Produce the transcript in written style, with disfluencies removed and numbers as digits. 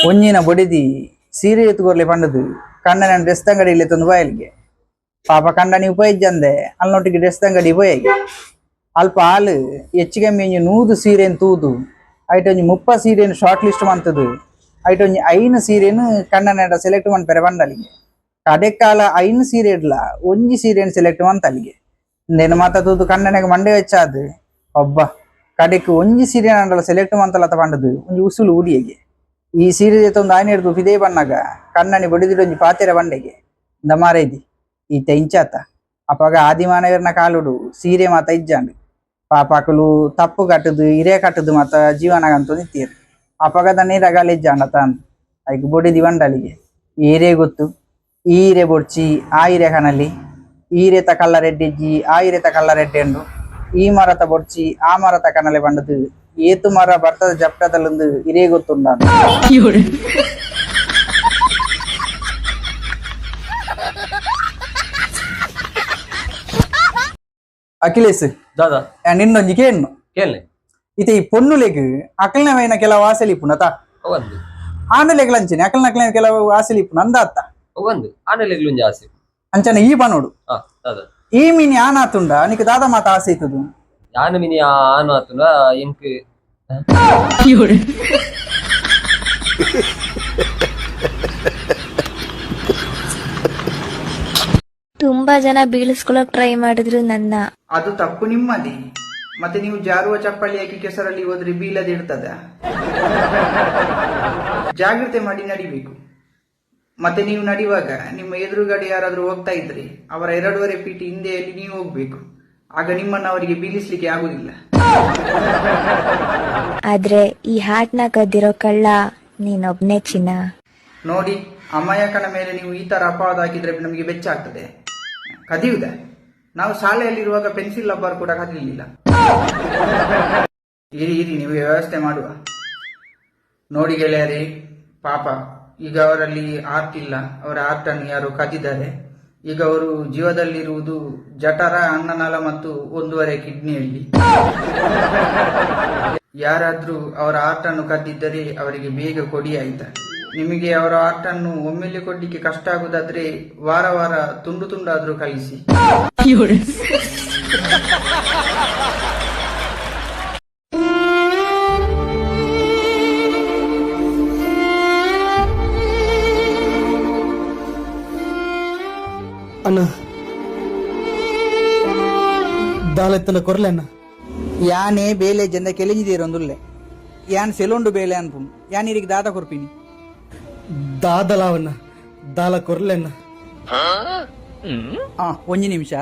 ಒಂಜಿನ ಬೊಡಿದಿ ಸೀರೆ ಎತ್ತುಕೊರ್ಲೆ ಪಂಡದು ಕಣ್ಣನ ಡ್ರೆಸ್ ಅಂಗಡಿಯಲ್ಲಿ ತಂದು ಬಾಯಲ್ಗೆ ಪಾಪ ಕಂಡನಿ ಉಪಯೋಗಿಸಂದೆ ಅಲ್ಲೊಟ್ಟಿಗೆ ಡ್ರೆಸ್ ಅಂಗಡಿ ಉಪಯೋಗಿ ಅಲ್ಪ ಹಾಲು ಹೆಚ್ಚಿಗೆ ಒಂಜಿ 100 ಸೀರೆನ್ ತೂದು ಐಟ್ ಒಂಜಿ 30 ಸೀರೆನ್ ಶಾರ್ಟ್ ಲಿಸ್ಟ್ ಮಂತದು ಐಟ್ ಒಂಜಿ 5 ಸೀರೆನ್ ಕಣ್ಣನ ಸೆಲೆಕ್ಟ್ ಮನ್ಪೆರೆ ಪಂಡಲಿಗೆ ಕಡೆಕಾಲ 5 ಸೀರೆ ಇಡ್ಲ ಒಂಜಿ ಸೀರೆನ್ ಸೆಲೆಕ್ಟ್ ಮಂತಲ್ಲಿಗೆ ನೆನ ಮಾತ ತೂದು ಕಣ್ಣನೆಗೆ ಮಂಡೆ ವೆಚ್ಚಾದು ಒಬ್ಬ ಕಡೆಕ್ ಒಂಜಿ ಸೀರೆ ಅಂಡಲ ಸೆಲೆಕ್ಟ್ ಮಂತಲತ ಪಂಡದು ಒಂಜಿ ಉಸುಲು ಉಡಿಯಗೆ ಈ ಸೀರೆ ಒಂದು ಆನೆ ಹಿಡ್ದು ಫಿದೇ ಬಣ್ಣಗ ಕಣ್ಣನಿ ಬಡಿದಿಡು ಒಂಜಿ ಪಾತೆರ ಬಂಡೆಗೆ ದಮಾರೈದಿ ಈತ ಇಂಚಾತ ಅಪಾಗ ಆದಿಮಾನವರನ ಕಾಲುಡು ಸೀರೆ ಮಾತ ಇಜ್ಜಾಂಡು ಪಾಪಾಕಲು ತಪ್ಪು ಕಟ್ಟದು ಹಿರೇ ಕಟ್ಟದು ಮಾತ ಜೀವನಗಂತ ನಿತ್ತೀರು ಅಪಾಗದ ನೀರಗಾಲ ಇಜ್ಜಾಂಡ ತಾನು ಐಕ್ ಬೊಡಿದಿ ಬಂಡಲಿಗೆ ಈರೇ ಗೊತ್ತು ಈರೆ ಬೊಡ್ಚಿ ಆ ಹಿರೆ ಕಣಲಿ ಈರೆತ ಕಲ್ಲ ರೆಡ್ಡಿಜ್ಜಿ ಆ ಹಿರೆತ ಕಲ್ಲ ರೆಡ್ಡೆಂಡು ಈ ಮರತ ಬೊಡ್ಚಿ ಆ ಮರತ ಕಣಲೆ ಬಂಡದು ಏತು ಮರ ಬರ್ತದ ಜಪ್ಟದಲ್ಲೊಂದು ಹಿರೇ ಗೊತ್ತುಂಡ ಅಖಿಲೇಶ್ ದಾದಾ ನಿನ್ನೊಂಜಿ ಕೇಳ್ನು ಕೇಳಿ ಇತ ಈ ಪೊನ್ನುಲೆಗ್ ಅಕಲ್ನವೈನ ಕೆಲವು ಆಸೆಲಿಪ್ಪುನತ ಅವಂದು ಆನೆಲೆಗ್ ಲಂಚನೆ ಅಕಲ್ನ ಕೆಲವು ಆಸೆಲಿಪ್ಪುನ ಅಂದಾತ ಅವಂದು ಆನೆಲೆಗ್ಲುಂಜಿ ಆಸೆ ಅಂಚನೆ ಈ ಪನೋಡು ದಾದಾ ಈ ಮೀನಿ ಆನಾತುಂಡ ನಿಕ್ ದಾದ ಮಾತ ಆಸೆ ಇತ್ತದು ಯಾನು ಮಿನಿ ಆನು ಆತುನ ಎಂಕ್ ತುಂಬಾ ಜನ ಬೀಳಿಸ್ಕೊಳಕ್ ಟ್ರೈ ಮಾಡಿದ್ರು ನನ್ನ. ಅದು ತಪ್ಪು ನಿಮ್ಮದಿ. ಮತ್ತೆ ನೀವು ಜಾರುವ ಚಪ್ಪಲಿ ಹಾಕಿ ಕೆಸರಲ್ಲಿ ಹೋದ್ರೆ ಬೀಳದೆ ಇರ್ತದ. ಜಾಗ್ರತೆ ಮಾಡಿ ನಡಿಬೇಕು. ಮತ್ತೆ ನೀವು ನಡೆಯುವಾಗ ನಿಮ್ಮ ಎದುರುಗಡೆ ಯಾರಾದ್ರೂ ಹೋಗ್ತಾ ಇದ್ರೆ ಅವರ 2.5 ಫೀಟ್ ಹಿಂದೆಯಲ್ಲಿ ನೀವು ಹೋಗ್ಬೇಕು. ಆಗ ನಿಮ್ಮನ್ನು ಅವರಿಗೆ ಬೀಳಿಸ್ಲಿಕ್ಕೆ ಆಗುದಿಲ್ಲ. ಆದ್ರೆ ಈ ಹಾಟ್ನ ಕದ್ದಿರೋ ಕಳ್ಳ ನೀನೊಬ್ನೇ ಚಿನ್ನ. ನೋಡಿ, ಅಮಾಯಕನ ಮೇಲೆ ನೀವು ಈ ತರ ಅಪವಾದ ಹಾಕಿದ್ರೆ ನಮಗೆ ಬೆಚ್ಚ ಆಗ್ತದೆ. ಕದಿಯುವುದ? ನಾವು ಶಾಲೆಯಲ್ಲಿರುವಾಗ ಪೆನ್ಸಿಲ್ ರಬ್ಬರ್ ಕೂಡ ಕದಿಲಿಲ್ಲ. ಇರಿ ನೀವು ವ್ಯವಸ್ಥೆ ಮಾಡುವ. ನೋಡಿ ಗೆಳೆಯರೇ, ಪಾಪ ಈಗ ಅವರಲ್ಲಿ ಆರ್ಟ್ ಇಲ್ಲ. ಅವರ ಆರ್ಟ್ ಅನ್ನು ಯಾರು ಕದಿದ್ದಾರೆ. ಈಗ ಅವರು ಜೀವದಲ್ಲಿರುವುದು ಜಠರ, ಅನ್ನನಾಳ ಮತ್ತು 1.5 ಕಿಡ್ನಿಯಲ್ಲಿ. ಯಾರಾದ್ರೂ ಅವರ ಆರ್ಟ್ ಅನ್ನು ಕದ್ದಿದ್ದರೆ ಅವರಿಗೆ ಬೇಗ ಕೊಡಿ ಆಯ್ತಾ. ನಿಮಗೆ ಅವರ ಆರ್ಟ್ ಅನ್ನು ಒಮ್ಮೆಲೆ ಕೊಡ್ಲಿಕ್ಕೆ ಕಷ್ಟ ಆಗುದಾದ್ರೆ ವಾರ ವಾರ ತುಂಡು ತುಂಡಾದ್ರೂ ಕಳಿಸಿ. ಅಣ್ಣ ದಾಲೆತ್ತನ ಕೊರ್ಲೆ ಅಣ್ಣ. ಯಾನೇ ಬೇಲೆ ಜಂದ ಕೆಲಿಜಿದೀರೊಂದುಲ್ಲೆ ಯಾನ್ ಸೆಲೊಂಡು ಬೇಲೆ ಅನ್ಪು ಯಾನ್ ಇರಿಗೆ ದಾದ ಕೊರ್ಪಿನಿ. ದಾದಲಾವಣ್ಣ ದಾಲ ಕೊರ್ಲೆ ಅಣ್ಣ. ಒಂಜಿ ನಿಮಿಷ.